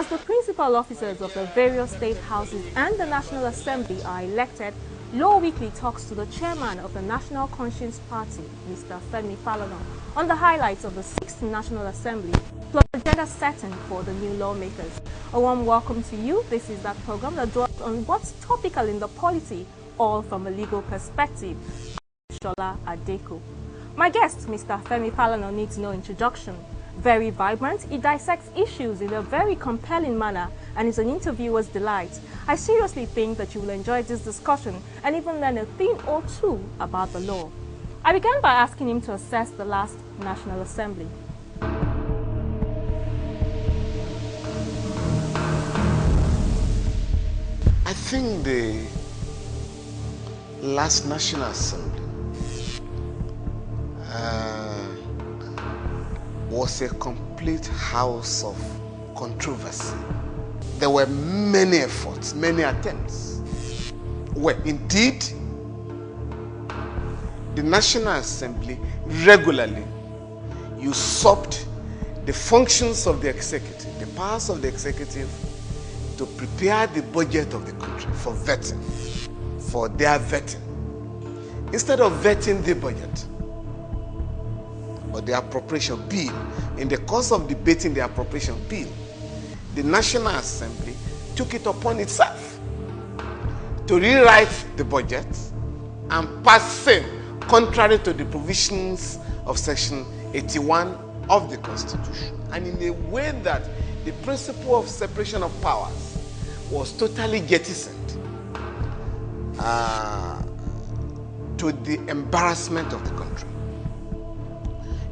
As the principal officers of the various state houses and the National Assembly are elected, Law Weekly talks to the chairman of the National Conscience Party, Mr. Femi Falana, on the highlights of the 6th National Assembly, plus agenda setting for the new lawmakers. A warm welcome to you. This is that program that dwells on what's topical in the polity, all from a legal perspective. Shola Adeko. My guest, Mr. Femi Falana, needs no introduction. Very vibrant, he dissects issues in a very compelling manner and is an interviewer's delight. I seriously think that you will enjoy this discussion and even learn a thing or two about the law. I began by asking him to assess the last National Assembly. I think the last National Assembly was a complete house of controversy. There were many efforts, many attempts. Well, indeed, the National Assembly regularly usurped the functions of the executive, the powers of the executive, to prepare the budget of the country for vetting, for their vetting. Instead of vetting the budget or the appropriation bill, in the course of debating the appropriation bill, the National Assembly took it upon itself to rewrite the budget and pass same contrary to the provisions of Section 81 of the Constitution, and in a way that the principle of separation of powers was totally jettisoned to the embarrassment of the country.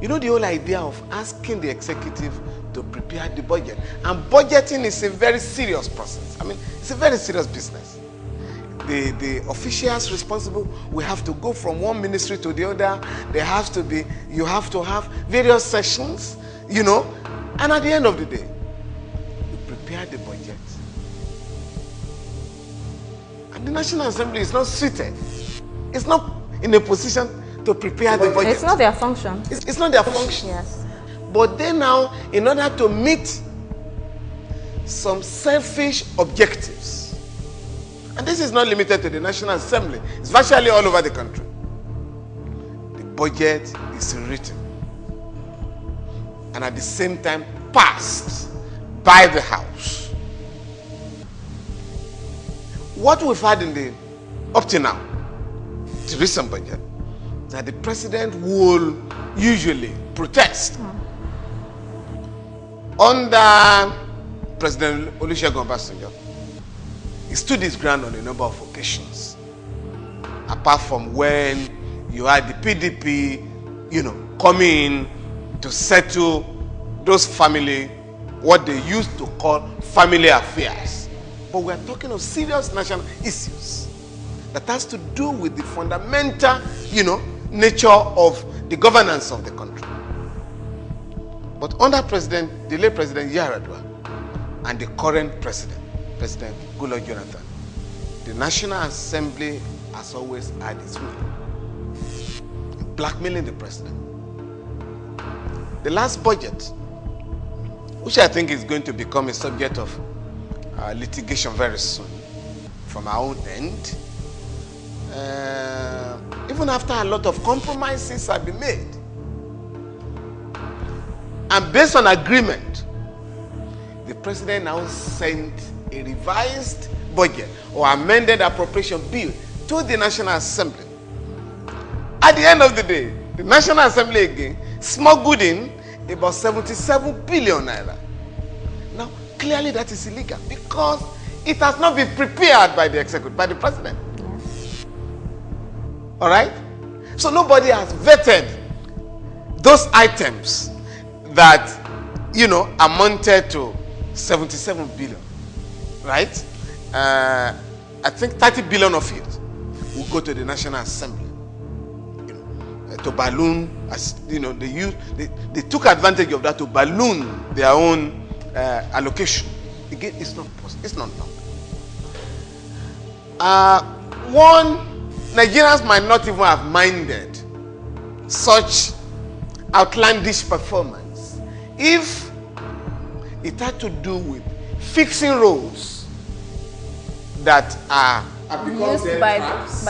You know, the whole idea of asking the executive to prepare the budget, and budgeting is a very serious process. I mean, it's a very serious business. The officials responsible will have to go from one ministry to the other. You have to have various sessions, you know, and at the end of the day, you prepare the budget. And the National Assembly is not suited. It's not in a position to prepare the budget. It's not their function. It's not their function. Yes. But they now, in order to meet some selfish objectives, and this is not limited to the National Assembly, it's virtually all over the country, the budget is written and at the same time passed by the House. What we've had up to now, the recent budget, that the president will usually protest. Under President Olusegun Obasanjo, he stood his ground on a number of occasions. Apart from when you had the PDP, you know, coming in to settle those what they used to call family affairs. But we are talking of serious national issues that has to do with the fundamental, you know, nature of the governance of the country. But under the late President Yaradua and the current President Goodluck Jonathan, the National Assembly has always had its way, blackmailing the president. The last budget, which I think is going to become a subject of litigation very soon from our own end, even after a lot of compromises have been made, and based on agreement, the president now sent a revised budget or amended appropriation bill to the National Assembly. At the end of the day, the National Assembly again smuggled in about 77 billion naira. Now, clearly that is illegal because it has not been prepared by the executive, by the president. All right? So nobody has vetted those items that, you know, amounted to 77 billion, right? I think 30 billion of it will go to the National Assembly, you know, to balloon, as you know, they took advantage of that to balloon their own allocation. Again, it's not possible. It's not done. Nigerians might not even have minded such outlandish performance if it had to do with fixing roads that are used by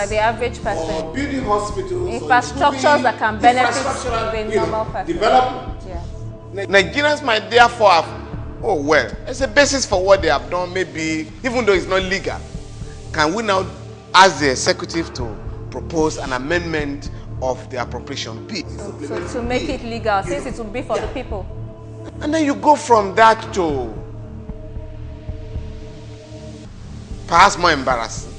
the average person, or building hospitals, infrastructures that can benefit the normal person. Development. Yeah. Nigerians might therefore have, oh well, as a basis for what they have done, maybe even though it's not legal, can we now ask the executive to propose an amendment of the appropriation bill? So to make it legal, since it will be for the people. And then you go from that to perhaps more embarrassing,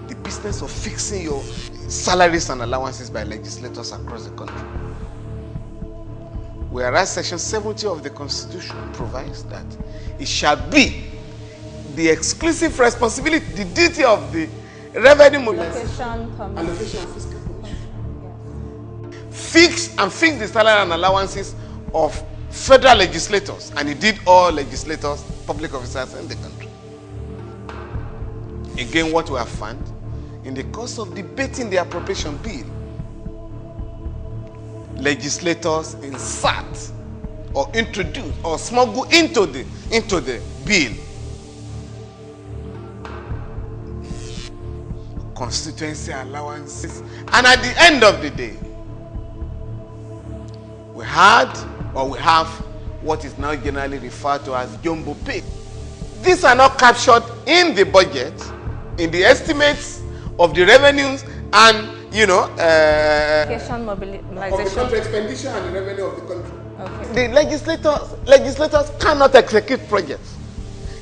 the business of fixing your salaries and allowances by legislators across the country. Whereas Section 70 of the Constitution provides that it shall be the exclusive responsibility, the duty of the revenue mobilization, allocation and fiscal commission. Fix the salary and allowances of federal legislators, and indeed all legislators, public officers in the country. Again, what we have found in the course of debating the appropriation bill, legislators insert or introduce or smuggle into the bill constituency allowances, and at the end of the day, we have what is now generally referred to as jumbo pay. These are not captured in the budget, in the estimates of the revenues and mobilization expenditure and the revenue of the country. Okay. The legislators cannot execute projects.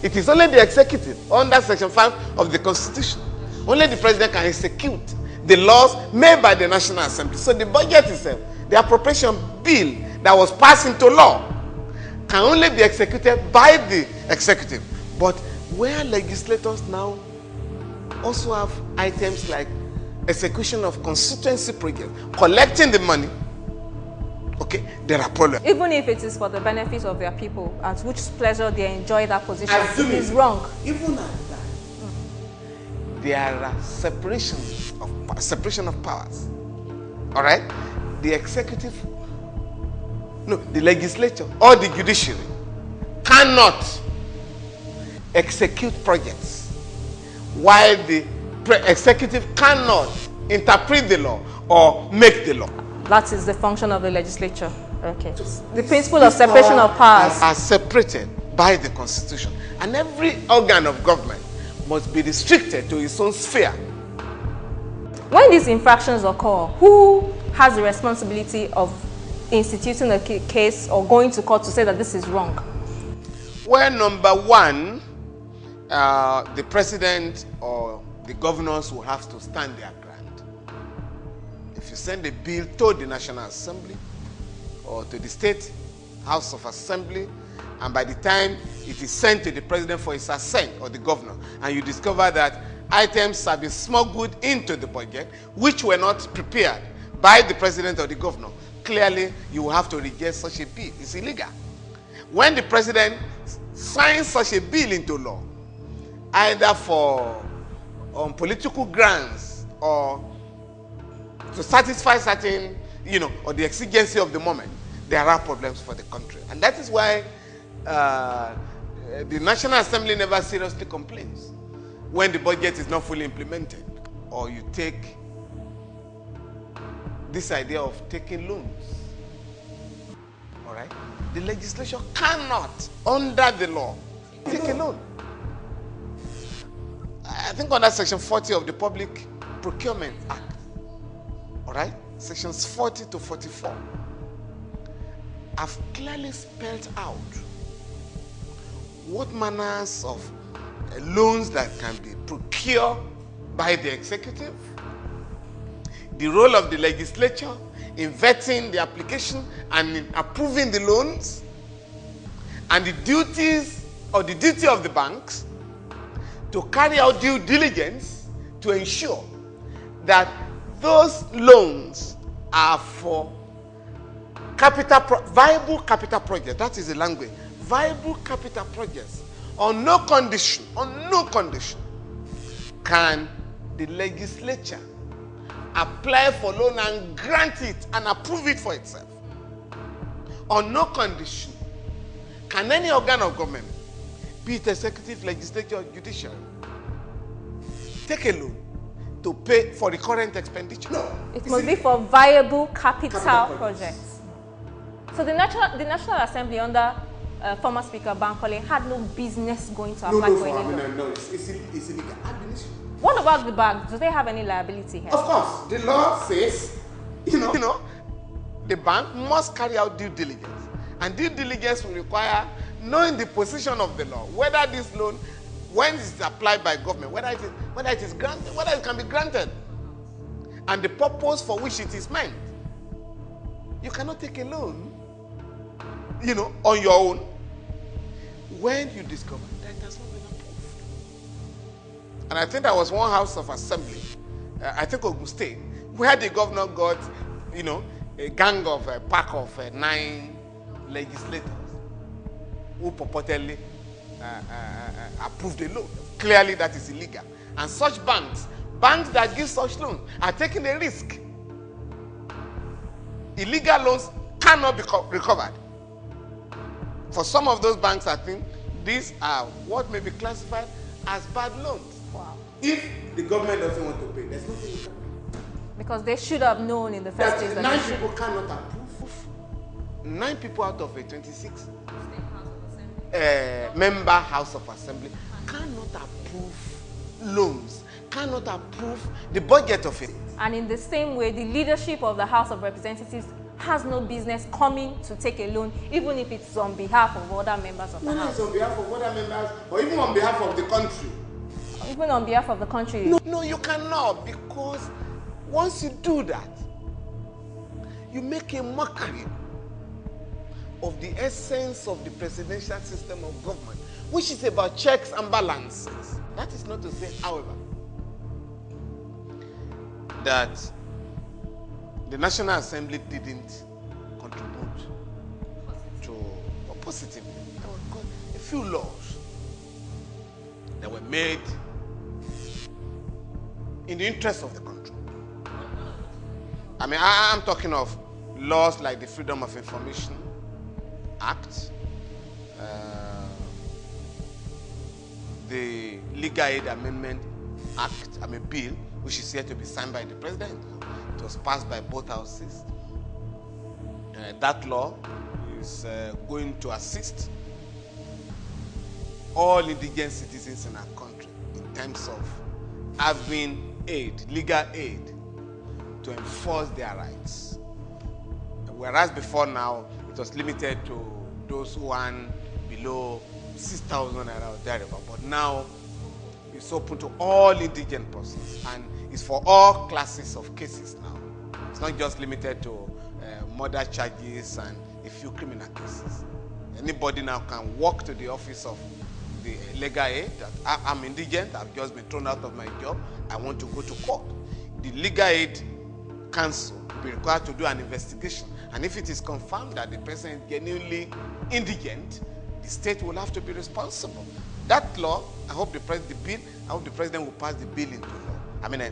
It is only the executive under Section 5 of the Constitution. Only the president can execute the laws made by the National Assembly. So the budget itself, the appropriation bill that was passed into law, can only be executed by the executive. But where legislators now also have items like execution of constituency projects, collecting the money, okay, there are problems. Even if it is for the benefit of their people, at which pleasure they enjoy that position, it is wrong. Even at that, there are separation of powers. All right, the executive, the legislature or the judiciary cannot execute projects, while the executive cannot interpret the law or make the law. That is the function of the legislature. Okay. The principle of separation of powers are separated by the Constitution, and every organ of government must be restricted to its own sphere. When these infractions occur, who has the responsibility of instituting a case or going to court to say that this is wrong? Well, number one, the president or the governors will have to stand their ground. If you send a bill to the National Assembly or to the State House of Assembly, and by the time it is sent to the president for his assent or the governor, and you discover that items have been smuggled into the budget which were not prepared by the president or the governor, clearly you will have to reject such a bill. It's illegal. When the president signs such a bill into law, either for political grounds or to satisfy certain, or the exigency of the moment, there are problems for the country. And that is why the National Assembly never seriously complains when the budget is not fully implemented, or you take this idea of taking loans. All right? The legislature cannot, under the law, take a loan. I think under Section 40 of the Public Procurement Act, all right, Sections 40 to 44, have clearly spelled out what manners of loans that can be procured by the executive, the role of the legislature in vetting the application and in approving the loans, and the duties or the duty of the banks to carry out due diligence to ensure that those loans are for viable capital projects. That is the language. Viable capital projects. On no condition can the legislature apply for loan and grant it and approve it for itself. On no condition can any organ of government be it executive, legislature, or judiciary, take a loan to pay for the current expenditure? No. It must be for viable capital projects. So the National Assembly under former Speaker Bankole had no business going to apply for any loan. No, it's illegal. What about the banks? Do they have any liability here? Of course, the law says, the bank must carry out due diligence, and due diligence will require knowing the position of the law, whether this loan, when it's applied by government, whether it is granted, whether it can be granted, and the purpose for which it is meant. You cannot take a loan, on your own when you discover that it has not been approved. And I think there was one House of Assembly, I think Ogun State, where the governor got, a gang of a pack of 9 legislators who purportedly approved the loan. Clearly, that is illegal. And such banks that give such loans are taking a risk. Illegal loans cannot be recovered. For some of those banks, I think these are what may be classified as bad loans. Wow. If the government doesn't want to pay, there's nothing you can do. Because they should have known in the first place that 9 people cannot approve. 9 people out of a 26 member House of Assembly cannot approve loans, cannot approve the budget of it. And in the same way, the leadership of the House of Representatives has no business coming to take a loan, even if it's on behalf of other members of the House. It's on behalf of other members, or even on behalf of the country. Even on behalf of the country. No, you cannot, because once you do that, you make a mockery of the essence of the presidential system of government, which is about checks and balances. That is not to say, however, that the National Assembly didn't contribute positively. There were a few laws that were made in the interest of the country. I mean, I'm talking of laws like the Freedom of Information Act, the Legal Aid Amendment Act, bill, which is yet to be signed by the president. It was passed by both houses. That law is going to assist all indigent citizens in our country in terms of having aid, legal aid, to enforce their rights. Whereas before now, it was limited to those who earn below 6,000 naira or thereabout. But now, it's open to all indigent persons, and it's for all classes of cases now. It's not just limited to murder charges and a few criminal cases. Anybody now can walk to the office of the legal aid that I'm indigent, I've just been thrown out of my job, I want to go to court. The legal aid council will be required to do an investigation, and if it is confirmed that the person is genuinely indigent, the state will have to be responsible. That law, I hope the president will pass the bill into law.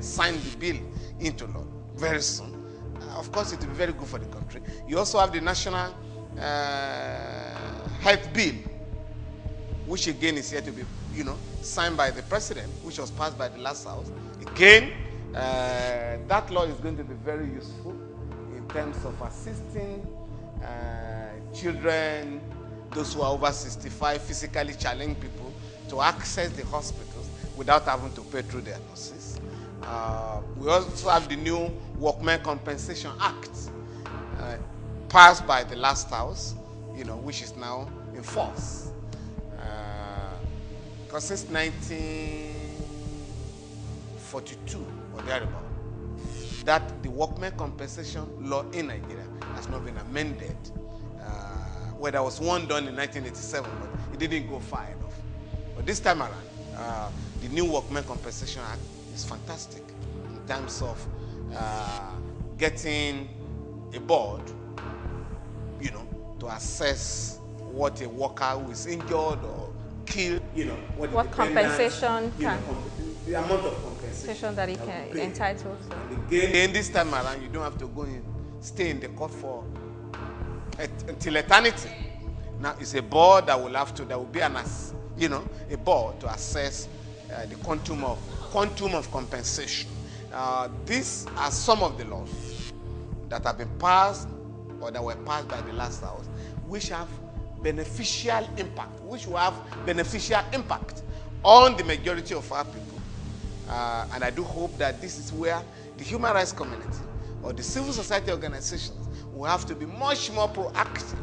Sign the bill into law very soon. Of course, it will be very good for the country. You also have the National Health Bill, which again is here to be, signed by the president, which was passed by the last house. Again, that law is going to be very useful in terms of assisting children, those who are over 65, physically challenged people, to access the hospitals without having to pay through their nurses. We also have the new Workmen Compensation Act, passed by the last house, which is now in force. Because since 1942 or thereabout, that the Workmen Compensation Law in Nigeria has not been amended. Where there was one done in 1987, but it didn't go far enough. But this time around, the new Workmen Compensation Act is fantastic in terms of getting a board, to assess what a worker who is injured or killed, what compensation can, the amount of compensation that he can entitle to. Again, this time around, you don't have to go and stay in the court for until eternity. Now, it's a board that will be an a board to assess the quantum of compensation. These are some of the laws that have been passed or that were passed by the last house, which have beneficial impact, on the majority of our people. And I do hope that this is where the human rights community or the civil society organizations will have to be much more proactive,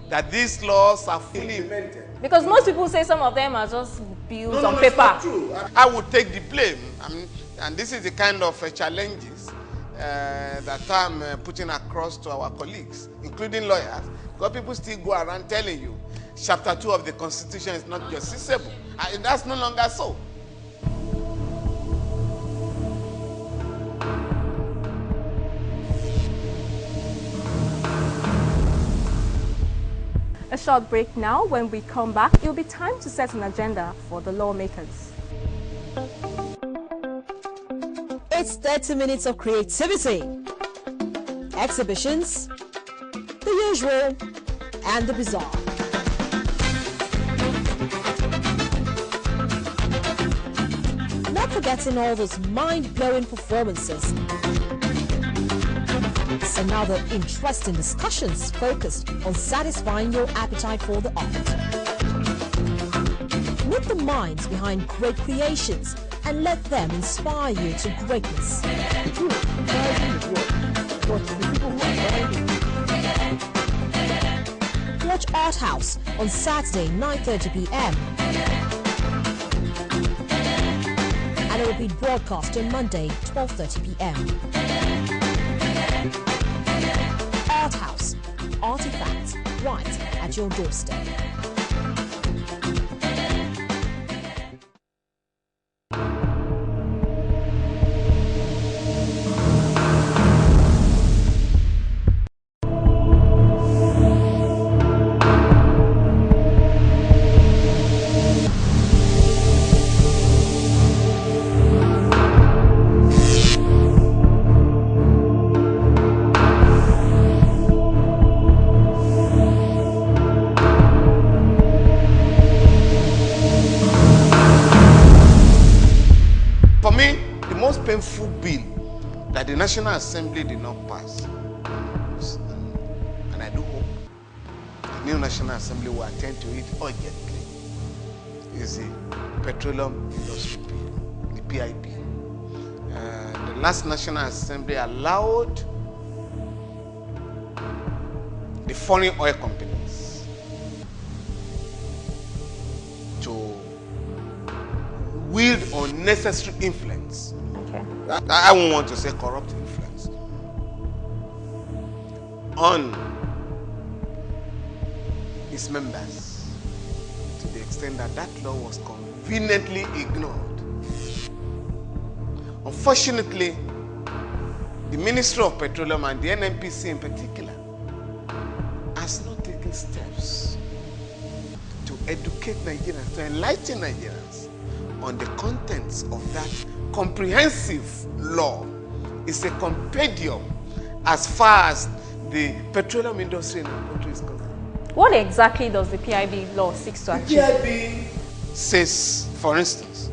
that these laws are fully implemented. Because most people say some of them are just bills on paper. It's not true. I would take the blame. And this is the kind of challenges that I'm putting across to our colleagues, including lawyers, because people still go around telling you Chapter 2 of the Constitution is not justiciable. And that's no longer so. A short break now. When we come back, it will be time to set an agenda for the lawmakers. It's 30 minutes of creativity, exhibitions, the usual, and the bizarre. Not forgetting all those mind-blowing performances and other interesting discussions focused on satisfying your appetite for the art. Meet the minds behind great creations and let them inspire you to greatness. Watch Art House on Saturday, 9:30 p.m. and it will be broadcast on Monday, 12:30 p.m. Art House, artifacts right at your doorstep. Painful bill that the National Assembly did not pass, and I do hope the new National Assembly will attend to it urgently, is the Petroleum Industry Bill, the PIB. The last National Assembly allowed the foreign oil companies to wield unnecessary influence. I won't want to say corrupt influence on its members, to the extent that that law was conveniently ignored. Unfortunately, the Ministry of Petroleum and the NNPC in particular has not taken steps to educate Nigerians, to enlighten Nigerians on the contents of that comprehensive law. Is a compendium as far as the petroleum industry in our country is concerned. What exactly does the PIB law seek to achieve? The PIB says, for instance,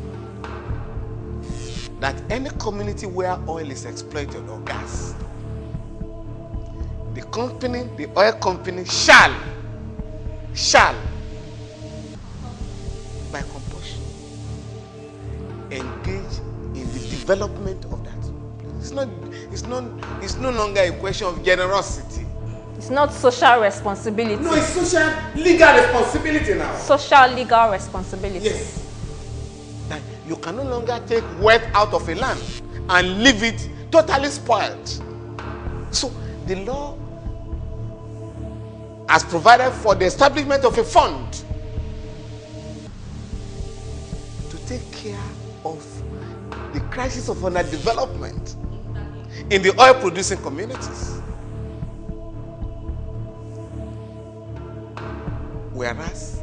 that any community where oil is exploited or gas, the oil company shall, by compulsion, engage in the development of that. It's no longer a question of generosity. It's not social responsibility. No, it's social legal responsibility now. Social legal responsibility. Yes. That you can no longer take wealth out of a land and leave it totally spoiled. So the law has provided for the establishment of a fund to take care of the crisis of underdevelopment in the oil producing communities. Whereas,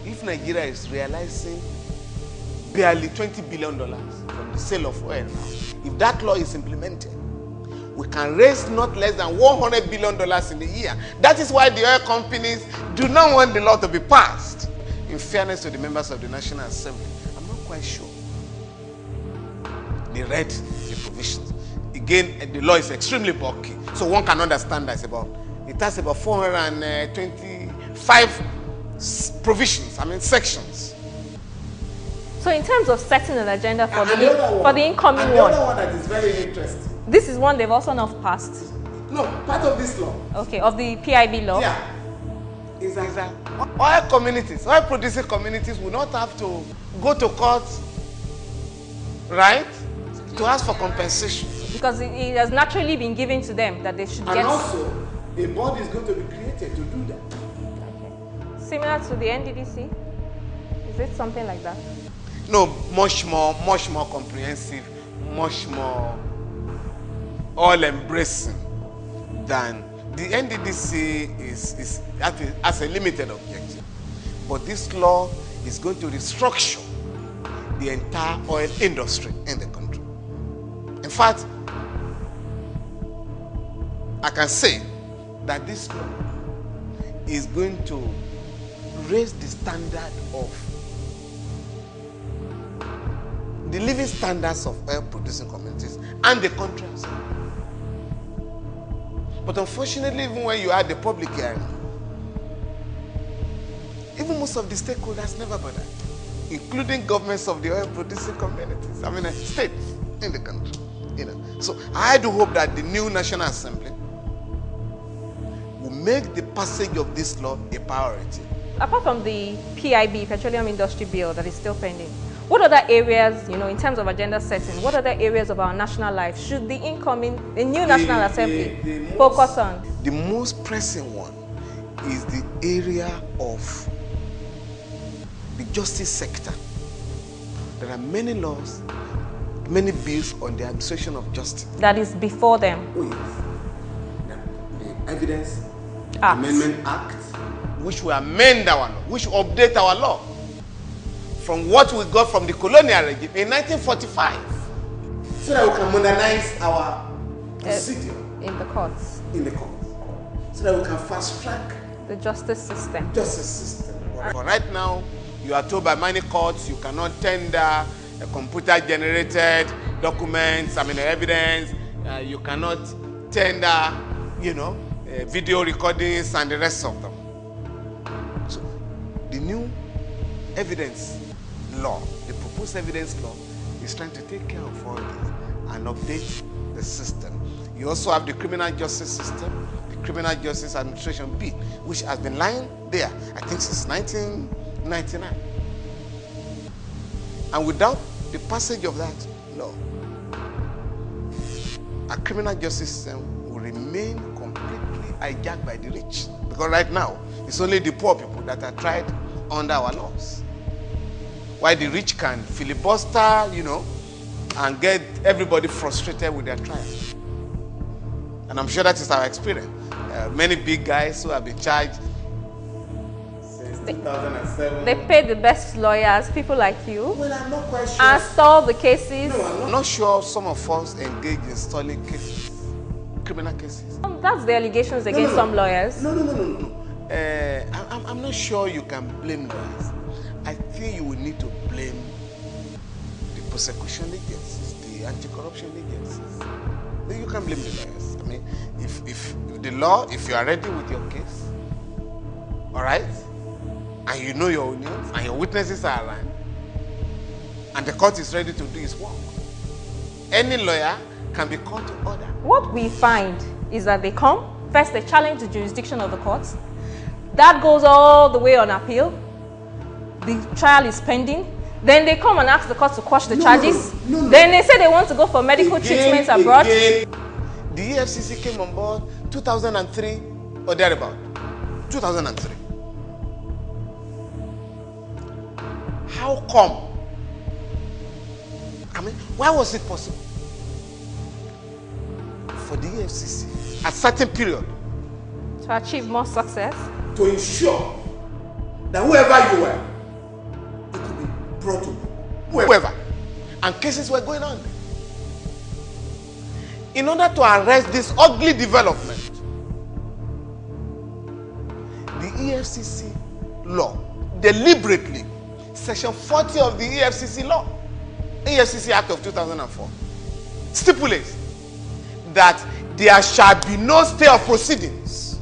if Nigeria is realizing barely $20 billion from the sale of oil now, if that law is implemented, we can raise not less than $100 billion in a year. That is why the oil companies do not want the law to be passed. in fairness to the members of the National Assembly, I'm not quite sure they read the provisions. Again, the law is extremely bulky, so one can understand that it has about 425 provisions, sections. So in terms of setting an agenda for the incoming and the other one that is very interesting. This is one they've also not passed. No, part of this law. Okay, of the PIB law. Yeah. Is that oil producing communities will not have to go to court, right, to ask for compensation. Because it has naturally been given to them that they should get. And also, a board is going to be created to do that. Okay. Similar to the NDDC? Is it something like that? No, much more comprehensive, much more all-embracing than the NDDC has a limited objective. But this law is going to restructure the entire oil industry in the country. In fact, I can say that this law is going to raise the standard of the living standards of oil producing communities and the country as well. But unfortunately, even when you had the public hearing, even most of the stakeholders never bothered, including governments of the oil producing communities, states in the country. So I do hope that the new National Assembly will make the passage of this law a priority. Apart from the PIB, Petroleum Industry Bill, that is still pending, what other areas, in terms of agenda setting, what other areas of our national life should the new National Assembly focus on? The most pressing one is the area of the justice sector. There are many laws, many bills on the administration of justice. That is before them? Oh yes. The Evidence Amendment Act, which will amend our law, which will update our law from what we got from the colonial regime in 1945, so that we can modernize our procedure in the courts. So that we can fast track the justice system. But right now, you are told by many courts you cannot tender computer-generated documents, evidence. You cannot tender, video recordings and the rest of them. So, the new evidence law, the proposed evidence law, is trying to take care of all this and update the system. You also have the criminal justice system, the criminal justice administration bill, which has been lying there, I think, since 1999. And without the passage of that law, our criminal justice system will remain completely hijacked by the rich. Because right now, it's only the poor people that are tried under our laws. Why the rich can filibuster, and get everybody frustrated with their trial. And I'm sure that is our experience. Many big guys who have been charged since 2007. They pay the best lawyers, people like you. Well, I'm not quite sure. And stall the cases. No, I'm not sure some of us engage in stalling cases, criminal cases. That's the allegations against some lawyers. No. I'm not sure you can blame lawyers. I think you will need to blame the prosecution agencies, the anti-corruption agencies. You can blame the lawyers. If the law, if you are ready with your case, all right, and you know your audience and your witnesses are around, and the court is ready to do its work, any lawyer can be called to order. What we find is that they come, first they challenge the jurisdiction of the courts. That goes all the way on appeal. The trial is pending. Then they come and ask the court to quash the charges. No. Then they say they want to go for medical treatments abroad. The EFCC came on board 2003 or thereabout. 2003. How come? Why was it possible for the EFCC at a certain period to achieve more success? To ensure that whoever you were, it could be brought to whoever. And cases were going on. In order to arrest this ugly development, the EFCC law deliberately Section 40 of the EFCC law, EFCC Act of 2004, stipulates that there shall be no stay of proceedings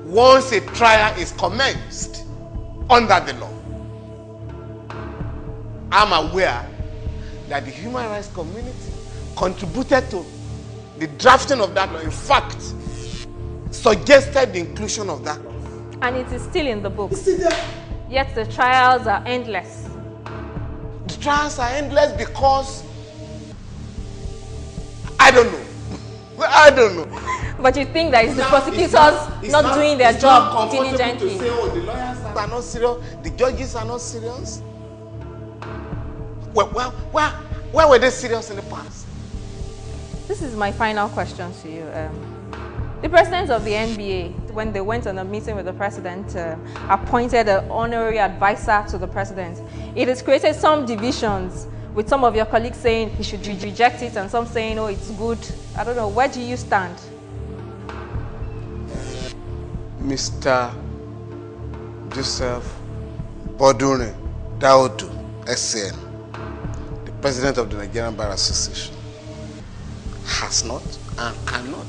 once a trial is commenced under the law. I'm aware that the human rights community contributed to the drafting of that law. In fact, suggested the inclusion of that law. And it is still in the books. It's still there. Yet the trials are endless. The trials are endless because I don't know. I don't know. But you think that it's the prosecutors not doing their job diligently? To say, oh, the lawyers are not serious, the judges are not serious. Where were they serious in the past? This is my final question to you. The president of the NBA, when they went on a meeting with the president, appointed an honorary advisor to the president. It has created some divisions, with some of your colleagues saying he should reject it and some saying, oh, it's good. I don't know. Where do you stand? Mr. Joseph Bodune Daudu, SCN, the president of the Nigerian Bar Association, has not and cannot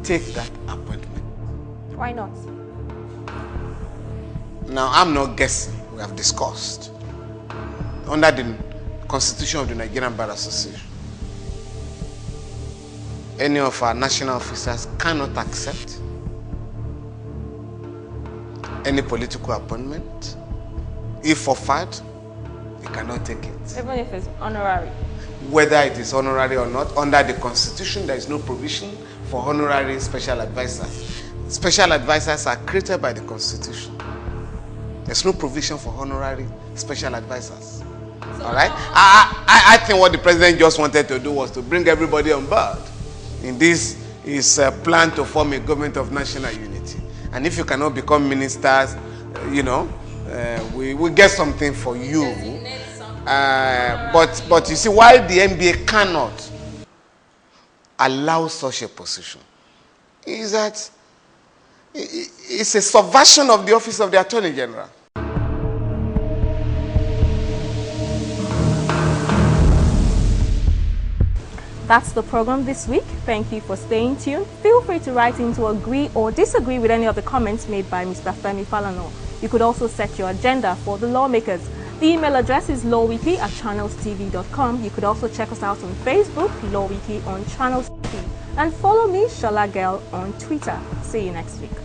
take that appointment. Why not? Now, I'm not guessing. We have discussed. Under the Constitution of the Nigerian Bar Association, any of our national officers cannot accept any political appointment. If offered, they cannot take it. Even if it's honorary? Whether it is honorary or not, under the Constitution, there is no provision for honorary special advisors. Special advisors are created by the Constitution. There's no provision for honorary special advisors. All right? I think what the president just wanted to do was to bring everybody on board in this his plan to form a government of national unity. And if you cannot become ministers, we will get something for you. But you see, why the NBA cannot allow such a position is that it's a subversion of the office of the Attorney General. That's the program this week. Thank you for staying tuned. Feel free to write in to agree or disagree with any of the comments made by Mr. Femi Falana. You could also set your agenda for the lawmakers. The email address is lawweekly@channelstv.com. You could also check us out on Facebook, Law Weekly on Channels TV, and follow me, Shola Girl, on Twitter. See you next week.